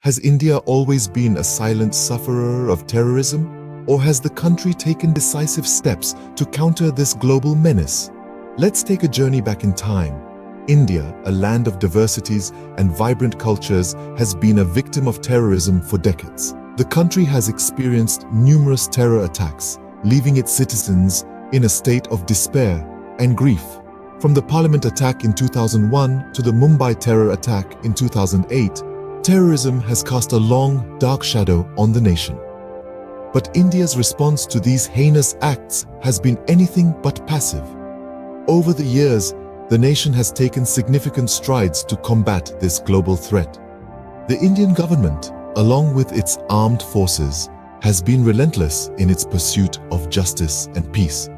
Has India always been a silent sufferer of terrorism, or has the country taken decisive steps to counter this global menace? Let's take a journey back in time. India, a land of diversities and vibrant cultures, has been a victim of terrorism for decades. The country has experienced numerous terror attacks, leaving its citizens in a state of despair and grief. From the Parliament attack in 2001 to the Mumbai terror attack in 2008, terrorism has cast a long, dark shadow on the nation. But India's response to these heinous acts has been anything but passive. Over the years, the nation has taken significant strides to combat this global threat. The Indian government, along with its armed forces, has been relentless in its pursuit of justice and peace.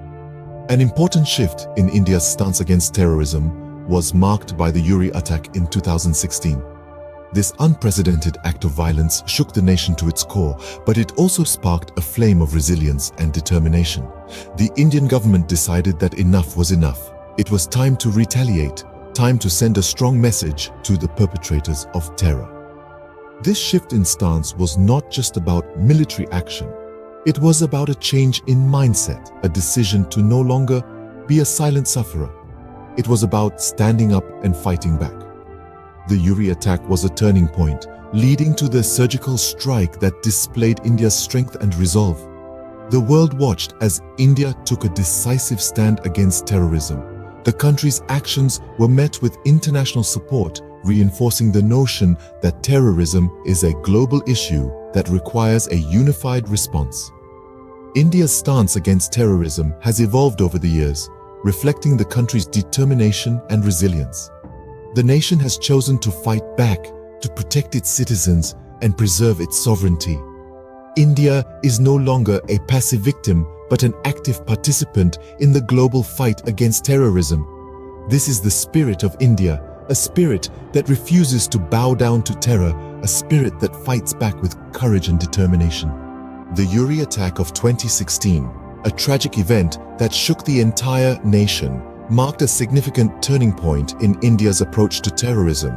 An important shift in India's stance against terrorism was marked by the Uri attack in 2016. This unprecedented act of violence shook the nation to its core, but it also sparked a flame of resilience and determination. The Indian government decided that enough was enough. It was time to retaliate, time to send a strong message to the perpetrators of terror. This shift in stance was not just about military action. It was about a change in mindset, a decision to no longer be a silent sufferer. It was about standing up and fighting back. The Uri attack was a turning point, leading to the surgical strike that displayed India's strength and resolve. The world watched as India took a decisive stand against terrorism. The country's actions were met with international support, reinforcing the notion that terrorism is a global issue that requires a unified response. India's stance against terrorism has evolved over the years, reflecting the country's determination and resilience. The nation has chosen to fight back, to protect its citizens and preserve its sovereignty. India is no longer a passive victim, but an active participant in the global fight against terrorism. This is the spirit of India, a spirit that refuses to bow down to terror, a spirit that fights back with courage and determination. The Uri attack of 2016, a tragic event that shook the entire nation, marked a significant turning point in India's approach to terrorism.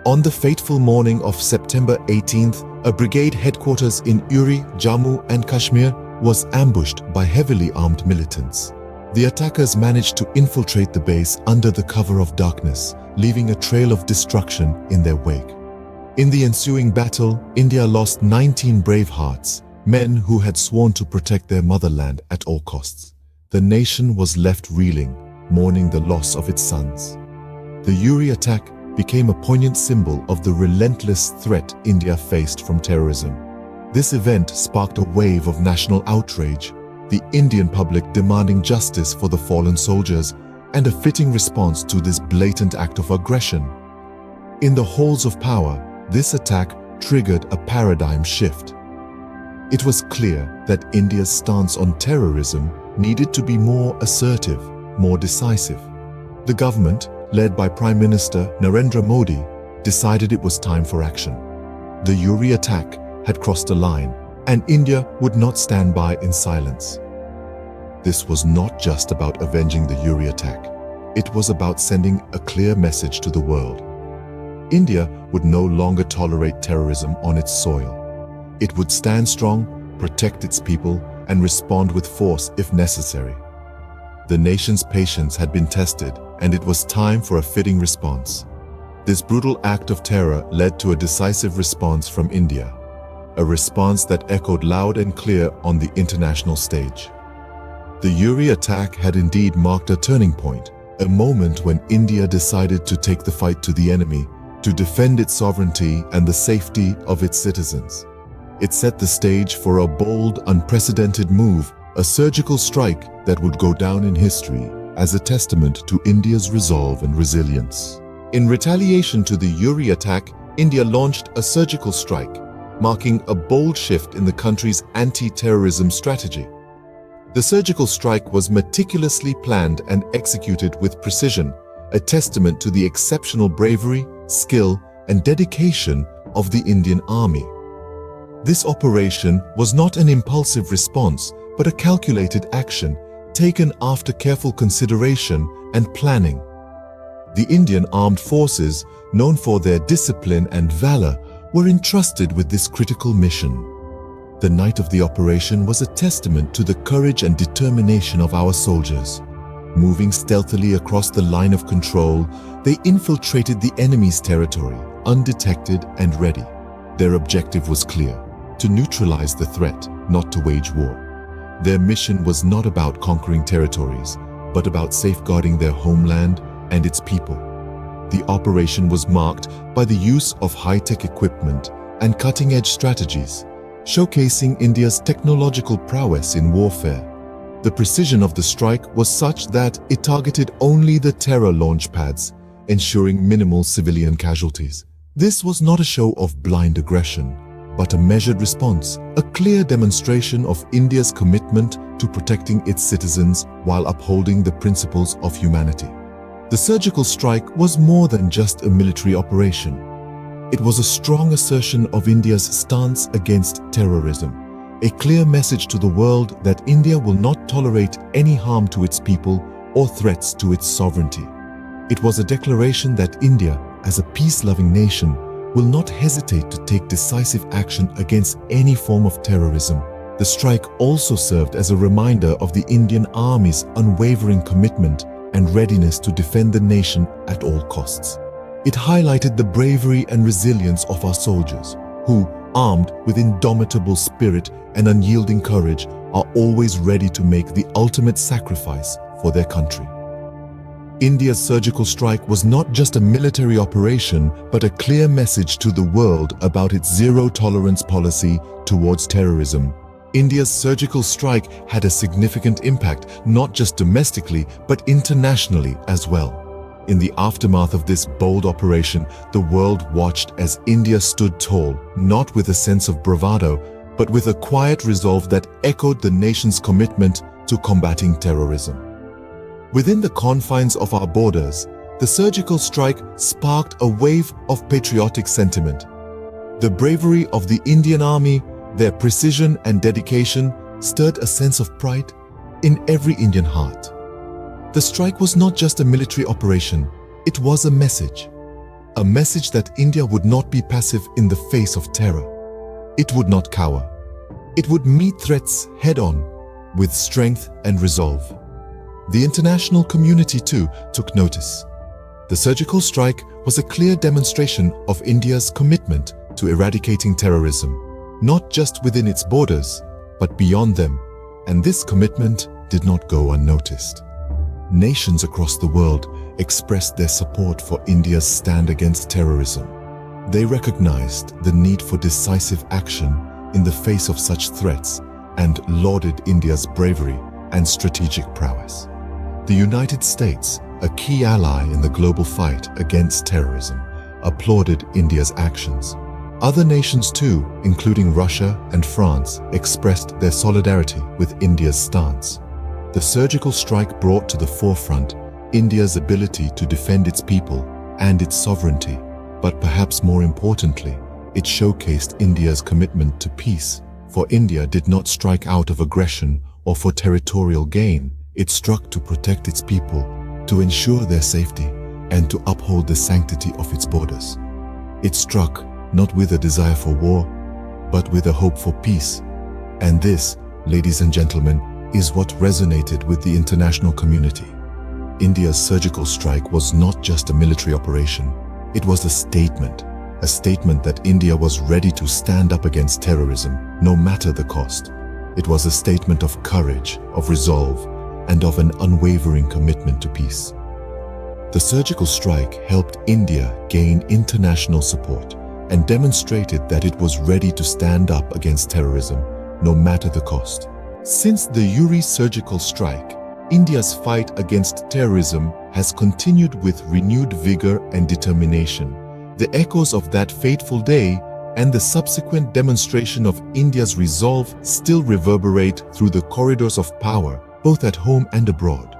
On the fateful morning of September 18th, a brigade headquarters in Uri, Jammu and Kashmir was ambushed by heavily armed militants. The attackers managed to infiltrate the base under the cover of darkness, leaving a trail of destruction in their wake. In the ensuing battle, India lost 19 brave hearts, men who had sworn to protect their motherland at all costs. The nation was left reeling, mourning the loss of its sons. The Uri attack became a poignant symbol of the relentless threat India faced from terrorism. This event sparked a wave of national outrage, the Indian public demanding justice for the fallen soldiers and a fitting response to this blatant act of aggression. In the halls of power, this attack triggered a paradigm shift. It was clear that India's stance on terrorism needed to be more assertive, more decisive. The government, led by Prime Minister Narendra Modi, decided it was time for action. The Uri attack had crossed a line, and India would not stand by in silence. This was not just about avenging the Uri attack. It was about sending a clear message to the world. India would no longer tolerate terrorism on its soil. It would stand strong, protect its people, and respond with force if necessary. The nation's patience had been tested, and it was time for a fitting response. This brutal act of terror led to a decisive response from India, a response that echoed loud and clear on the international stage. The Uri attack had indeed marked a turning point, a moment when India decided to take the fight to the enemy, to defend its sovereignty and the safety of its citizens. It set the stage for a bold, unprecedented move, a surgical strike that would go down in history as a testament to India's resolve and resilience. In retaliation to the Uri attack, India launched a surgical strike, marking a bold shift in the country's anti-terrorism strategy. The surgical strike was meticulously planned and executed with precision, a testament to the exceptional bravery, skill, and dedication of the Indian Army. This operation was not an impulsive response, but a calculated action taken after careful consideration and planning. The Indian armed forces, known for their discipline and valor, were entrusted with this critical mission. The night of the operation was a testament to the courage and determination of our soldiers. Moving stealthily across the line of control, they infiltrated the enemy's territory, undetected and ready. Their objective was clear: to neutralize the threat, not to wage war. Their mission was not about conquering territories, but about safeguarding their homeland and its people. The operation was marked by the use of high-tech equipment and cutting-edge strategies, showcasing India's technological prowess in warfare. The precision of the strike was such that it targeted only the terror launchpads, ensuring minimal civilian casualties. This was not a show of blind aggression, but a measured response, a clear demonstration of India's commitment to protecting its citizens while upholding the principles of humanity. The surgical strike was more than just a military operation. It was a strong assertion of India's stance against terrorism, a clear message to the world that India will not tolerate any harm to its people or threats to its sovereignty. It was a declaration that India, as a peace-loving nation, will not hesitate to take decisive action against any form of terrorism. The strike also served as a reminder of the Indian Army's unwavering commitment and readiness to defend the nation at all costs. It highlighted the bravery and resilience of our soldiers, who, armed with indomitable spirit and unyielding courage, are always ready to make the ultimate sacrifice for their country. India's surgical strike was not just a military operation, but a clear message to the world about its zero-tolerance policy towards terrorism. India's surgical strike had a significant impact, not just domestically, but internationally as well. In the aftermath of this bold operation, the world watched as India stood tall, not with a sense of bravado, but with a quiet resolve that echoed the nation's commitment to combating terrorism. Within the confines of our borders, the surgical strike sparked a wave of patriotic sentiment. The bravery of the Indian Army, their precision and dedication stirred a sense of pride in every Indian heart. The strike was not just a military operation, it was a message that India would not be passive in the face of terror. It would not cower. It would meet threats head-on with strength and resolve. The international community too took notice. The surgical strike was a clear demonstration of India's commitment to eradicating terrorism, not just within its borders, but beyond them, and this commitment did not go unnoticed. Nations across the world expressed their support for India's stand against terrorism. They recognized the need for decisive action in the face of such threats and lauded India's bravery and strategic prowess. The United States, a key ally in the global fight against terrorism, applauded India's actions. Other nations too, including Russia and France, expressed their solidarity with India's stance. The surgical strike brought to the forefront India's ability to defend its people and its sovereignty, but perhaps more importantly, it showcased India's commitment to peace. For India did not strike out of aggression or for territorial gain. It struck to protect its people, to ensure their safety, and to uphold the sanctity of its borders. It struck not with a desire for war, but with a hope for peace. And this, ladies and gentlemen, is what resonated with the international community. India's surgical strike was not just a military operation. It was a statement that India was ready to stand up against terrorism, no matter the cost. It was a statement of courage, of resolve, and of an unwavering commitment to peace. The surgical strike helped India gain international support and demonstrated that it was ready to stand up against terrorism, no matter the cost. Since the Uri Surgical Strike, India's fight against terrorism has continued with renewed vigor and determination. The echoes of that fateful day and the subsequent demonstration of India's resolve still reverberate through the corridors of power, both at home and abroad.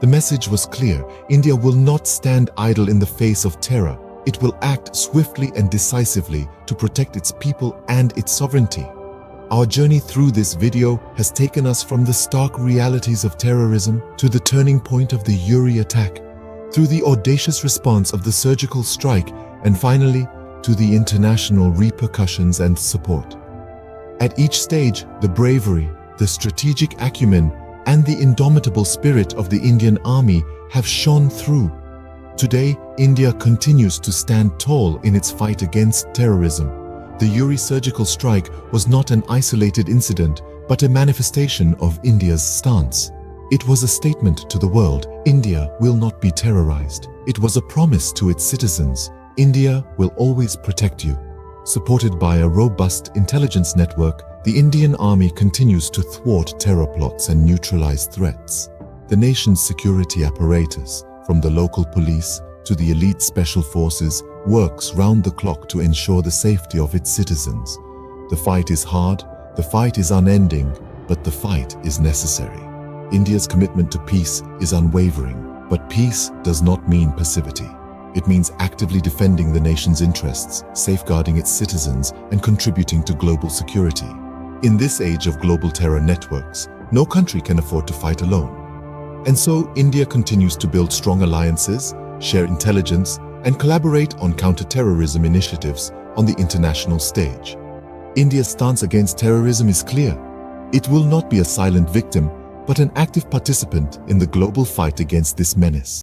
The message was clear: India will not stand idle in the face of terror. It will act swiftly and decisively to protect its people and its sovereignty. Our journey through this video has taken us from the stark realities of terrorism to the turning point of the Uri attack, through the audacious response of the surgical strike, and finally to the international repercussions and support. At each stage, the bravery, the strategic acumen, and the indomitable spirit of the Indian Army have shone through. Today, India continues to stand tall in its fight against terrorism. The Uri Surgical Strike was not an isolated incident, but a manifestation of India's stance. It was a statement to the world: India will not be terrorized. It was a promise to its citizens: India will always protect you. Supported by a robust intelligence network, the Indian Army continues to thwart terror plots and neutralize threats. The nation's security apparatus, from the local police to the elite special forces, works round the clock to ensure the safety of its citizens. The fight is hard, the fight is unending, but the fight is necessary. India's commitment to peace is unwavering, but peace does not mean passivity. It means actively defending the nation's interests, safeguarding its citizens, and contributing to global security. In this age of global terror networks, no country can afford to fight alone. And so, India continues to build strong alliances, share intelligence, and collaborate on counter-terrorism initiatives on the international stage. India's stance against terrorism is clear. It will not be a silent victim, but an active participant in the global fight against this menace.